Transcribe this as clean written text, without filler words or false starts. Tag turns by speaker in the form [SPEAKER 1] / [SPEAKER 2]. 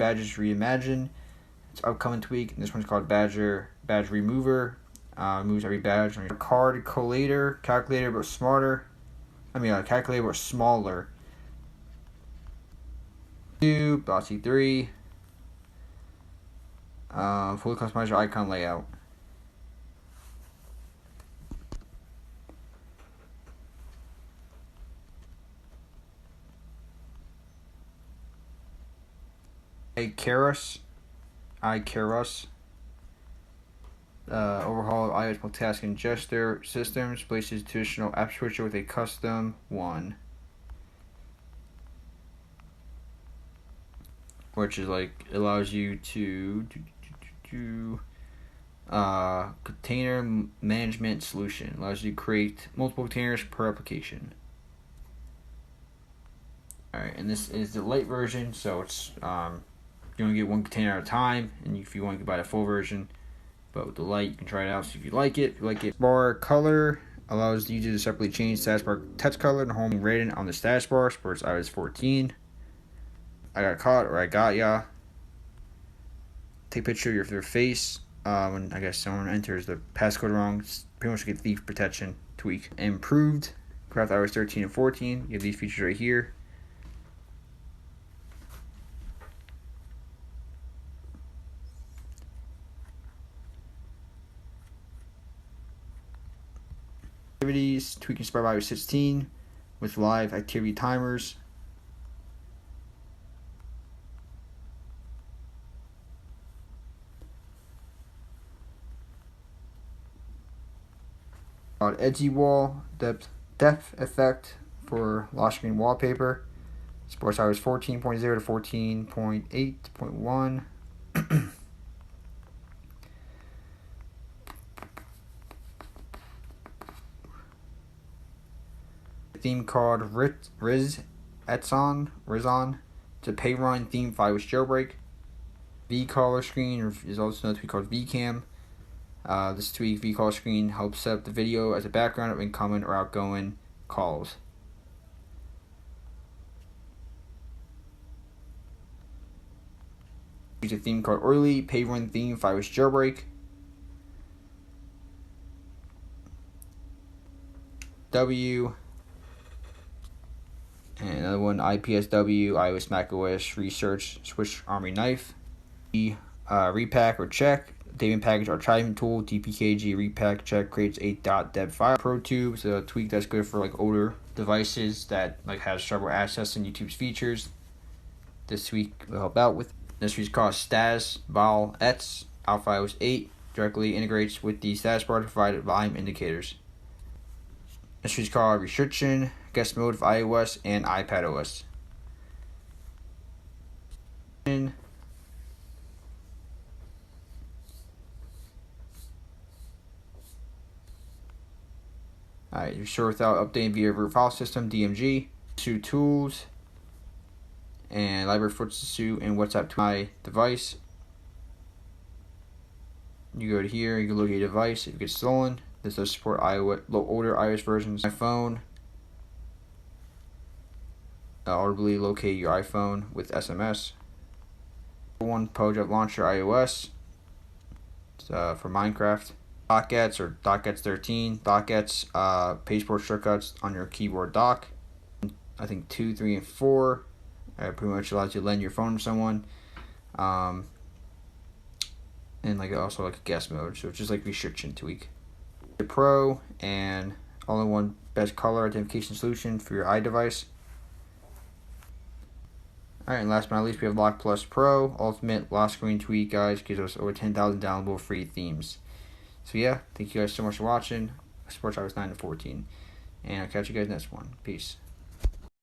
[SPEAKER 1] Badges Reimagine. It's an upcoming tweak. And this one's called Badge Remover. Removes every badge on your card collator. Calculator but smarter. Calculator but smaller. 2. Odyssey 3. Fully customize your icon layout. Checkra1n. Overhaul of iOS multitasking gesture systems. Replaces traditional app switcher with a custom one. Which is allows you to container management solution. Allows you to create multiple containers per application. Alright, and this is the light version, so it's you only get one container at a time, and if you want to buy the full version. But with the light, you can try it out, see if you like it. If you like it, bar color allows the user to separately change status bar text color and home rating on the status bar. Supports iOS 14. I got caught, or I got ya. Take a picture of your face when I guess someone enters the passcode wrong. It's pretty much like a thief protection tweak. Improved. Craft iOS 13 and 14. You have these features right here. Activities, tweak inspired by iOS 16 with live activity timers. Edgy wall depth effect for lock screen wallpaper. Supports iOS 14.0 to 14.8.1. Theme called Rizon. It's a Checkra1n theme file with Jailbreak. V-color screen is also another tweak called VCam. This tweak, V-color screen, helps set up the video as a background of incoming or outgoing calls. Use a theme called Early Checkra1n theme file with Jailbreak. W. And another one, IPSW, iOS, macOS, Research, Swiss Army Knife. Repack or check. Daemon package archiving tool, dpkg repack check creates a .deb file. ProTube is a tweak that's good for older devices that has trouble accessing YouTube's features. This tweak will help out with. This tweak is called Status Val Ets. Alpha iOS 8 directly integrates with the status bar to provide volume indicators. This tweak is called Restriction Guest Mode of iOS and iPadOS. Alright, you're sure without updating via root file system, DMG, suit tools, and library for suit and WhatsApp to my device. You go to here, you can locate your device if it gets stolen. This does support older iOS versions. My phone. Audibly locate your iPhone with SMS. One Pojab Launcher iOS. It's for Minecraft. Dockets or Dockets 13. Dockets, pageboard shortcuts on your keyboard dock. I think 2, 3, and 4. Pretty much allows you to lend your phone to someone. And also a guest mode. So it's just restriction tweak. The Pro and all-in-one best color identification solution for your iDevice. Alright, and last but not least, we have Lock Plus Pro, ultimate lock screen tweak, guys. Gives us over 10,000 downloadable free themes. So yeah, thank you guys so much for watching. Sports iOS 9 and 14. And I'll catch you guys next one. Peace.